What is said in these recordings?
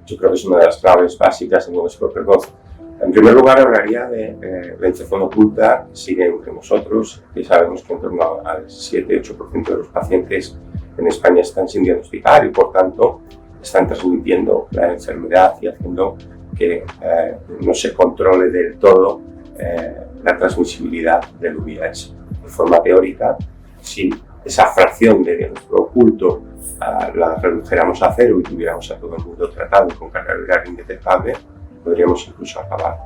yo creo que es una de las claves básicas del diagnóstico precoz. En primer lugar, hablaría de la infección oculta que sigue entre nosotros, que sabemos que en torno al 7-8% de los pacientes en España están sin diagnosticar y, por tanto, están transmitiendo la enfermedad y haciendo que no se controle del todo la transmisibilidad del VIH. De forma teórica, si esa fracción de diagnóstico oculto la redujéramos a cero y tuviéramos a todo el mundo tratado con carga viral indetectable, podríamos incluso acabar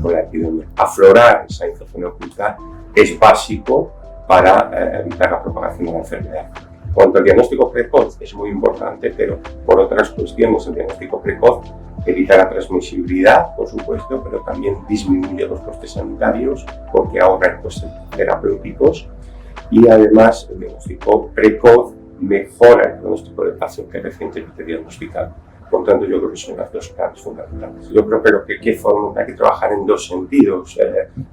con la epidemia. Aflorar esa infección oculta es básico para evitar la propagación de la enfermedad. Cuanto al diagnóstico precoz, es muy importante, pero por otras cuestiones, el diagnóstico precoz evita la transmisibilidad, por supuesto, pero también disminuye los costes sanitarios porque ahorra en costes terapéuticos y además el diagnóstico precoz mejora el pronóstico del paciente recientemente diagnosticado. Por tanto, yo creo que son las dos claves fundamentales. Yo creo que hay que trabajar en dos sentidos.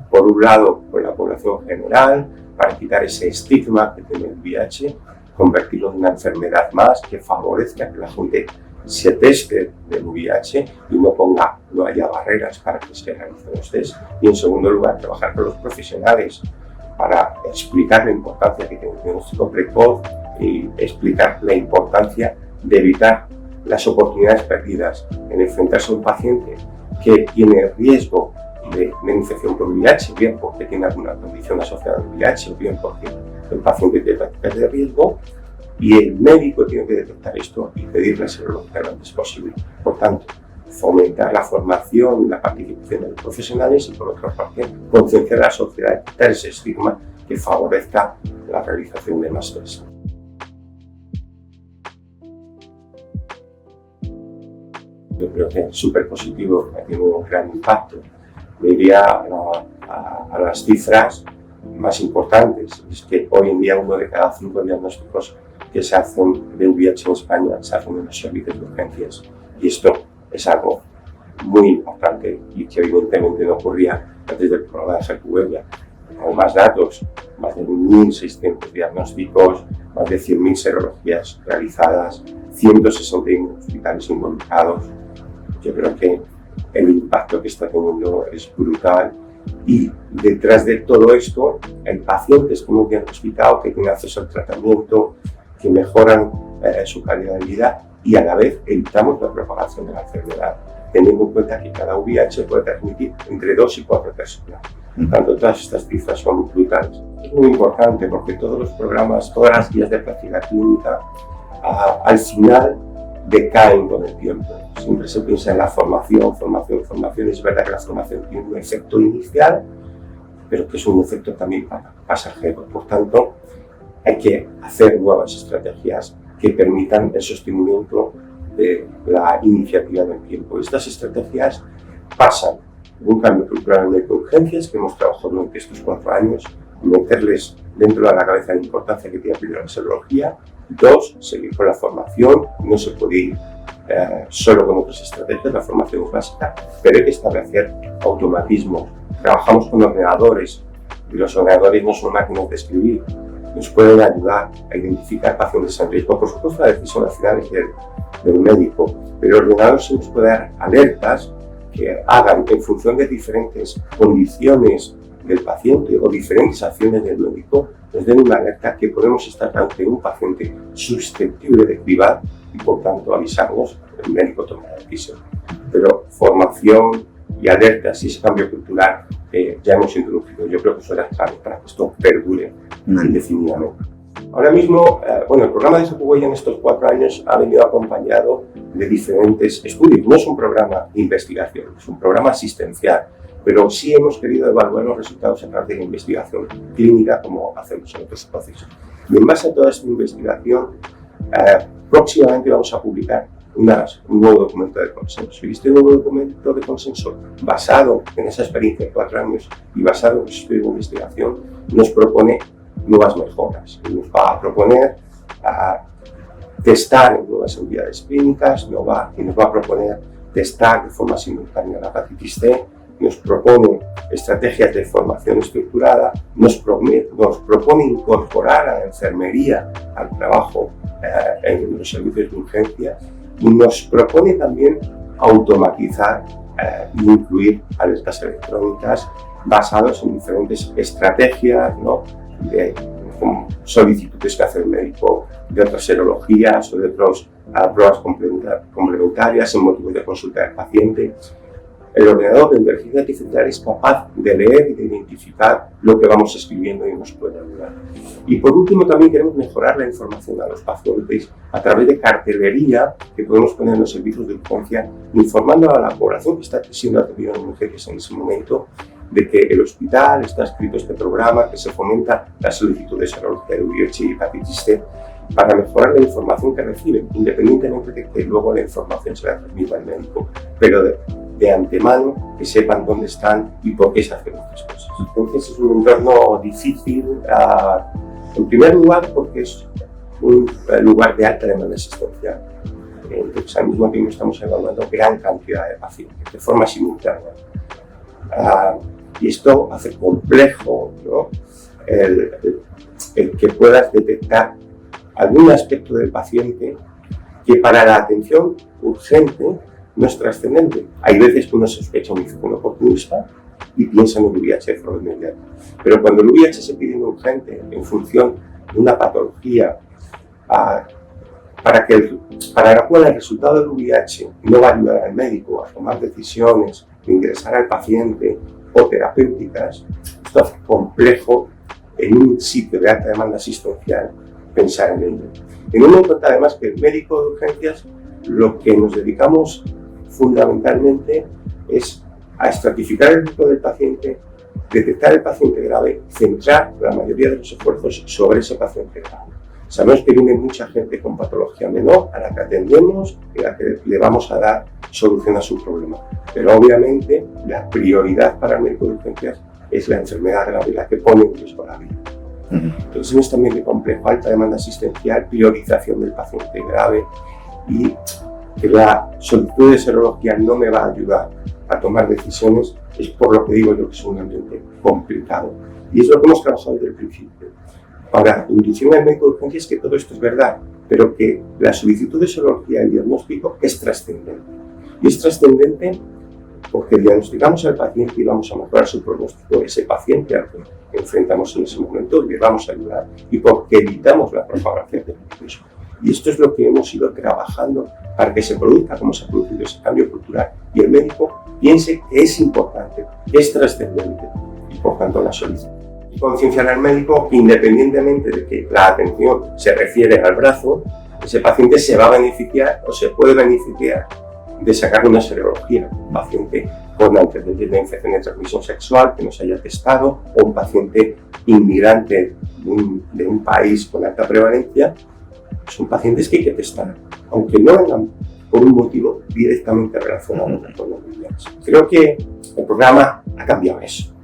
Por un lado, con la población general, para quitar ese estigma que tiene el VIH, convertirlo en una enfermedad más que favorezca que la gente se teste del VIH y no haya barreras para que se realicen los test. Y en segundo lugar, trabajar con los profesionales para explicar la importancia que tiene el diagnóstico precoz y explicar la importancia de evitar las oportunidades perdidas en enfrentarse a un paciente que tiene riesgo de infección por VIH, bien porque tiene alguna condición asociada al VIH, o bien porque el paciente tiene prácticas de riesgo, y el médico tiene que detectar esto y pedirle la serología lo antes posible. Por tanto, fomentar la formación y la participación de los profesionales y, por otra parte, concienciar a la sociedad y quitar ese estigma que favorezca la realización de más test. Yo creo que es súper positivo, ha tenido un gran impacto. Me iría a las cifras más importantes. Es que hoy en día 1 de cada 5 diagnósticos que se hacen de VIH en España se hacen en los servicios de urgencias. Y esto es algo muy importante y que evidentemente no ocurría antes del programa de Salud. Con más datos, más de 1.600 diagnósticos, más de 100.000 serologías realizadas, 161 hospitales involucrados. Yo creo que el impacto que está teniendo es brutal y detrás de todo esto hay pacientes que hemos diagnosticado que tienen acceso al tratamiento, que mejoran su calidad de vida y a la vez evitamos la propagación de la enfermedad, teniendo en cuenta que cada VIH puede transmitir entre 2 y 4 personas. Por tanto, todas estas cifras son brutales. Es muy importante porque todos los programas, todas las guías de práctica clínica, al final decaen con el tiempo. Siempre se piensa en la formación. Es verdad que la formación tiene un efecto inicial, pero que es un efecto también pasajero. Por tanto, hay que hacer nuevas estrategias que permitan el sostenimiento de la iniciativa en el tiempo. Estas estrategias pasan de un cambio cultural de urgencias que hemos trabajado durante estos 4 años, meterles dentro de la cabeza la importancia que tiene la serología. 2, seguir con la formación. No se puede ir solo con otras estrategias, la formación es básica, pero hay que establecer automatismos. Trabajamos con ordenadores y los ordenadores no son máquinas de escribir, nos pueden ayudar a identificar pacientes en riesgo. Por supuesto, la decisión al final es del médico, pero el ordenador se nos puede dar alertas que hagan en función de diferentes condiciones del paciente o diferentes acciones del médico, nos den una alerta que podemos estar ante un paciente susceptible de cribar y por tanto avisarnos, el médico toma la decisión. Pero formación y alertas y ese cambio cultural ya hemos introducido, yo creo que eso era clave para que esto perdure indefinidamente. Ahora mismo, el programa de Salud en estos 4 años ha venido acompañado de diferentes estudios. No es un programa de investigación, es un programa asistencial, pero sí hemos querido evaluar los resultados a través de la investigación clínica, como hacemos en otros procesos. Y en base a toda esta investigación, próximamente vamos a publicar un nuevo documento de consenso. Y este nuevo documento de consenso, basado en esa experiencia de 4 años y basado en los estudios de investigación, nos propone nuevas mejoras. Nos va a proponer testar en nuevas unidades clínicas, y nos va a proponer testar de forma simultánea la hepatitis C, nos propone estrategias de formación estructurada, nos propone incorporar a la enfermería al trabajo en los servicios de urgencia y nos propone también automatizar e incluir alertas electrónicas basados en diferentes estrategias, ¿no? Como solicitudes que hace el médico de otras serologías o de otras pruebas complementarias en motivos de consulta del paciente. El ordenador de inteligencia artificial es capaz de leer y de identificar lo que vamos escribiendo y nos puede ayudar. Y por último, también queremos mejorar la información a los pacientes a través de cartelería que podemos poner en los servicios de urgencia, informando a la población que está siendo atendida en urgencias en ese momento de que el hospital está escrito este programa, que se fomenta la solicitud de serología de VIH y hepatitis C para mejorar la información que reciben, independientemente de que luego la información se la transmita al médico, pero de antemano que sepan dónde están y por qué se hacen estas cosas. Entonces es un entorno difícil, en primer lugar porque es un lugar de alta demanda asistencial. Entonces al mismo tiempo estamos evaluando gran cantidad de pacientes de forma simultánea. Y esto hace complejo, ¿no? el que puedas detectar algún aspecto del paciente que para la atención urgente no es trascendente. Hay veces que uno sospecha un infección oportunista y piensa en el VIH de forma inmediata. Pero cuando el VIH se pide en urgente en función de una patología para la cual el resultado del VIH no va a ayudar al médico a tomar decisiones de ingresar al paciente o terapéuticas, esto hace complejo en un sitio de alta demanda asistencial pensar en ello. Teniendo en cuenta además que el médico de urgencias lo que nos dedicamos fundamentalmente es a estratificar el riesgo del paciente, detectar el paciente grave, centrar la mayoría de los esfuerzos sobre ese paciente grave. Sabemos que viene mucha gente con patología menor a la que atendemos y a la que le vamos a dar solución a su problema. Pero obviamente la prioridad para el médico de urgencias es la enfermedad grave, la que pone en riesgo la vida. Entonces es también de complejo, alta demanda asistencial, priorización del paciente grave y que la solicitud de serología no me va a ayudar a tomar decisiones, es por lo que digo yo que es un ambiente complicado. Y es lo que hemos trabajado desde el principio. Para inducir al médico de urgencias que todo esto es verdad, pero que la solicitud de serología y diagnóstico es trascendente. Y es trascendente porque diagnosticamos al paciente y vamos a mejorar su pronóstico, ese paciente al que enfrentamos en ese momento y le vamos a ayudar, y porque evitamos la propagación del virus. Y esto es lo que hemos ido trabajando para que se produzca como se ha producido ese cambio cultural y el médico piense que es importante, que es trascendente y por tanto la solicitud. Y concienciar al médico que independientemente de que la atención se refiere al brazo, ese paciente se va a beneficiar o se puede beneficiar de sacar una serología, un paciente con antecedentes de infección de transmisión sexual que nos haya testado o un paciente inmigrante de un país con alta prevalencia. Son pacientes que hay que testar, aunque no vengan por un motivo directamente relacionado con los VIH. Creo que el programa ha cambiado eso,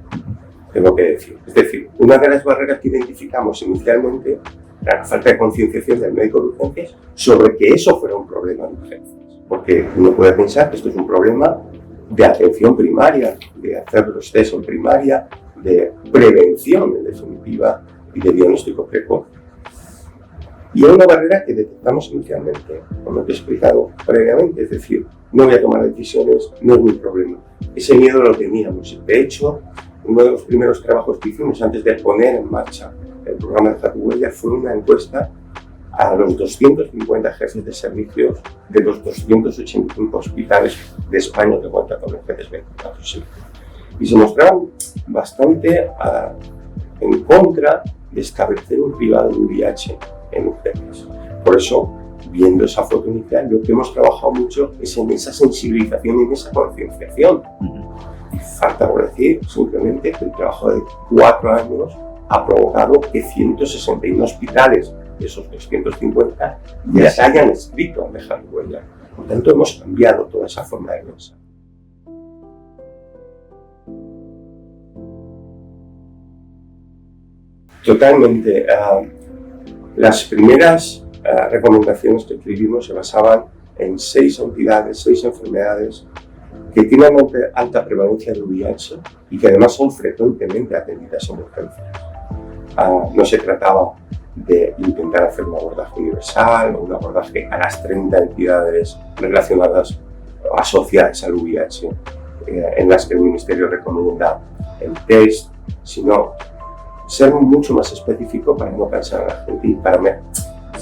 tengo que decir. Es decir, una de las barreras que identificamos inicialmente era la falta de concienciación del médico de urgencias sobre que eso fuera un problema de urgencias. Porque uno puede pensar que esto es un problema de atención primaria, de hacer los test en primaria, de prevención en definitiva y de diagnóstico precoz. Y hay una barrera que detectamos inicialmente, como te he explicado previamente, es decir, no voy a tomar decisiones, no es mi problema. Ese miedo lo teníamos. De hecho, uno de los primeros trabajos que hicimos antes de poner en marcha el programa de Zatuella fue una encuesta a los 250 jefes de servicios de los 285 hospitales de España que cuentan con urgencias 24/7. Y se mostraban bastante en contra de establecer un privado de VIH en urgencias. Por eso, viendo esa foto inicial, lo que hemos trabajado mucho es en esa sensibilización y en esa concienciación. Y falta por decir simplemente que el trabajo de 4 años ha provocado que 161 hospitales de esos 250 ya se hayan escrito en dejar huella. Por tanto, hemos cambiado toda esa forma de pensar. Totalmente. Las primeras recomendaciones que escribimos se basaban en 6 entidades, 6 enfermedades que tienen alta prevalencia de VIH y que además son frecuentemente atendidas en urgencias. No se trataba de intentar hacer un abordaje universal o un abordaje a las 30 entidades relacionadas asociadas al VIH, en las que el Ministerio recomienda el test, sino ser mucho más específico para no cansar a la gente y para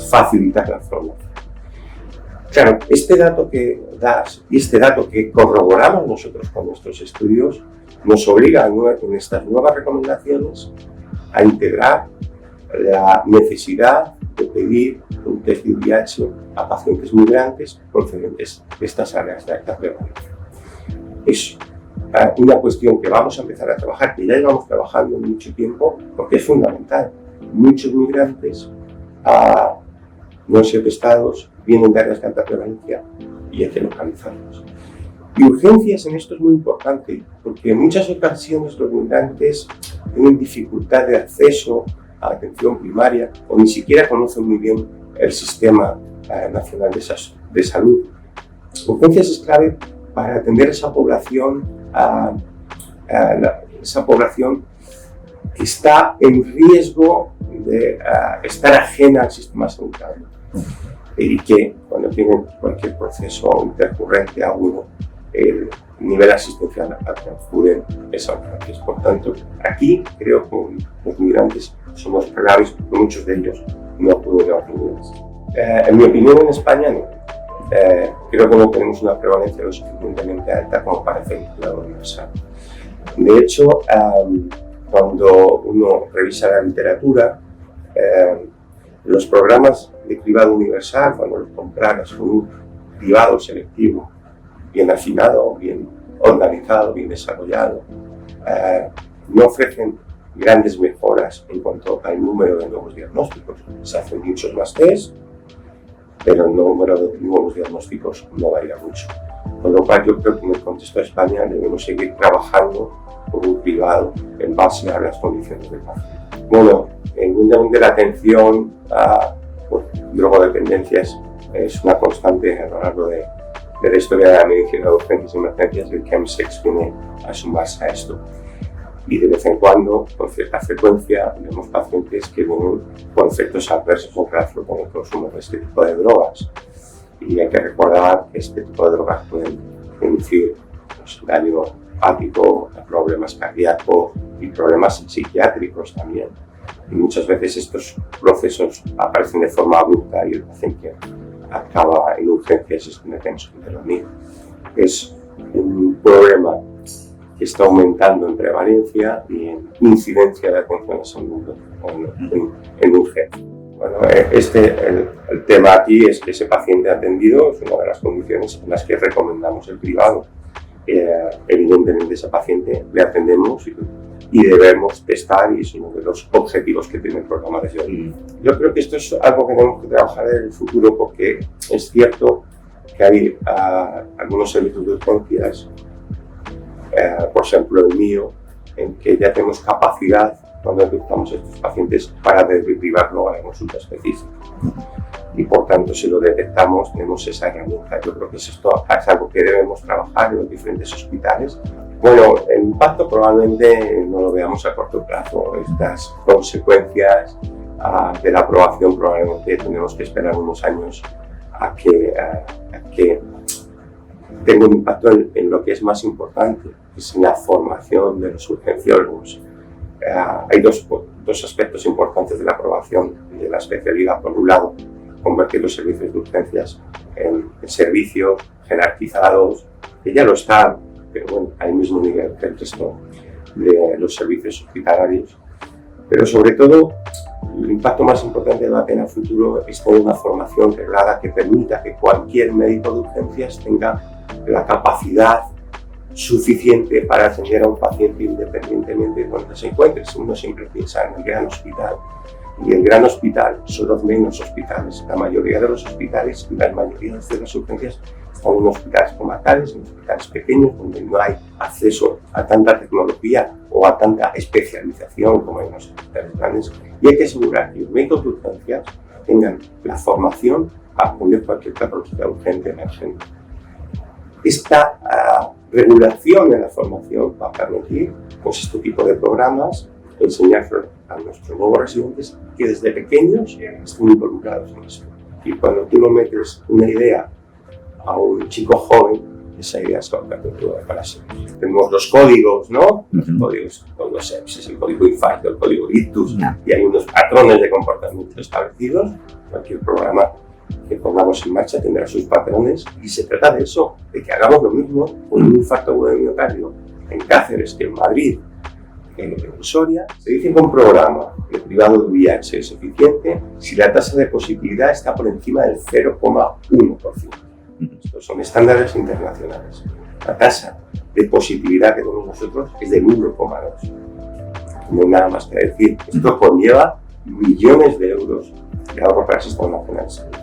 facilitar la formación. Claro, este dato que das y este dato que corroboramos nosotros con nuestros estudios nos obliga en estas nuevas recomendaciones a integrar la necesidad de pedir un test de VIH a pacientes migrantes procedentes de estas áreas de alta prevalencia. Es una cuestión que vamos a empezar a trabajar, que ya llevamos trabajando mucho tiempo, porque es fundamental. Muchos migrantes no han sido testados, vienen de áreas de alta prevalencia y hay que localizarlos. Y urgencias en esto es muy importante, porque en muchas ocasiones los migrantes tienen dificultad de acceso a la atención primaria o ni siquiera conocen muy bien el sistema nacional de salud. Urgencias es clave para atender a esa población, esa población que está en riesgo de estar ajena al sistema sanitario y que cuando tienen cualquier proceso intercurrente agudo, el nivel asistencial al que acuden es alto. Por tanto, aquí creo que los migrantes somos claves porque muchos de ellos no acuden a las reuniones. En mi opinión, en España no. Creo que no tenemos una prevalencia lo suficientemente alta como para hacer el cuidado universal. De hecho, cuando uno revisa la literatura, los programas de cribado universal, cuando los comparas con un cribado selectivo bien afinado, bien organizado, bien desarrollado, no ofrecen grandes mejoras en cuanto al número de nuevos diagnósticos. Se hacen muchos más test, pero el número de nuevos diagnósticos no varía mucho. Con lo cual yo creo que en el contexto de España debemos seguir trabajando por un cribado en base a las condiciones del paciente. Bueno, evidentemente la atención a drogodependencias es una constante a lo largo de la historia de la medicina de urgencias y emergencias. El chemsex viene a sumarse a esto. Y de vez en cuando, con cierta frecuencia, vemos pacientes que vienen con efectos adversos en relación con el consumo de este tipo de drogas. Y hay que recordar que este tipo de drogas pueden inducir daño hepático, problemas cardíacos y problemas psiquiátricos también. Y muchas veces estos procesos aparecen de forma abrupta y el paciente acaba en urgencias y es donde tenemos que intervenir. Es un problema que está aumentando en prevalencia y en incidencia de atención a salud en urgencia. Bueno, el tema aquí es que ese paciente atendido es una de las condiciones en las que recomendamos el cribado. Evidentemente, ese paciente le atendemos y debemos testar, y es uno de los objetivos que tiene el programa desde hoy. Yo creo que esto es algo que tenemos que trabajar en el futuro, porque es cierto que hay algunos servicios de urgencias, por ejemplo el mío, en que ya tenemos capacidad cuando detectamos a estos pacientes para derivarlo a la consulta específica. Y por tanto, si lo detectamos, tenemos esa herramienta. Yo creo que esto es algo que debemos trabajar en los diferentes hospitales. Bueno, el impacto probablemente no lo veamos a corto plazo. Estas consecuencias de la aprobación probablemente tenemos que esperar unos años a que tenga un impacto en lo que es más importante, que es en la formación de los urgenciólogos. Hay dos aspectos importantes de la aprobación de la especialidad. Por un lado, convertir los servicios de urgencias en servicios jerarquizados, que ya lo están, pero bueno, al mismo nivel que el resto de los servicios hospitalarios. Pero sobre todo, el impacto más importante de la pena futuro es tener una formación reglada que permita que cualquier médico de urgencias tenga la capacidad suficiente para atender a un paciente independientemente de donde se encuentre. Uno siempre piensa en el gran hospital, y el gran hospital son los menos hospitales. La mayoría de los hospitales y la mayoría de las urgencias están en hospitales comarcales, en hospitales pequeños, donde no hay acceso a tanta tecnología o a tanta especialización como en los hospitales grandes, y hay que asegurar que los médicos de urgencias tengan la formación para atender cualquier patología urgente emergente. Esta regulación en la formación va a permitir, pues, este tipo de programas, enseñar a nuestros nuevos residentes que desde pequeños estén involucrados en esto. Y cuando tú no metes una idea a un chico joven, esa idea se va a perpetuar para siempre. Tenemos los códigos, ¿no? Los códigos con los sepsis, el código infarto, el código ictus, y hay unos patrones de comportamiento establecidos. Cualquier programa que pongamos en marcha tendrá sus patrones, y se trata de eso, de que hagamos lo mismo con un infarto agudo de miocardio en Cáceres que en Madrid, en Soria. Se dice que un programa privado de VIH es eficiente si la tasa de positividad está por encima del 0,1%. Estos son estándares internacionales. La tasa de positividad que tenemos nosotros es del 1,2%. No hay nada más que decir. Esto conlleva millones de euros de ahorro para el Sistema Nacional de Salud.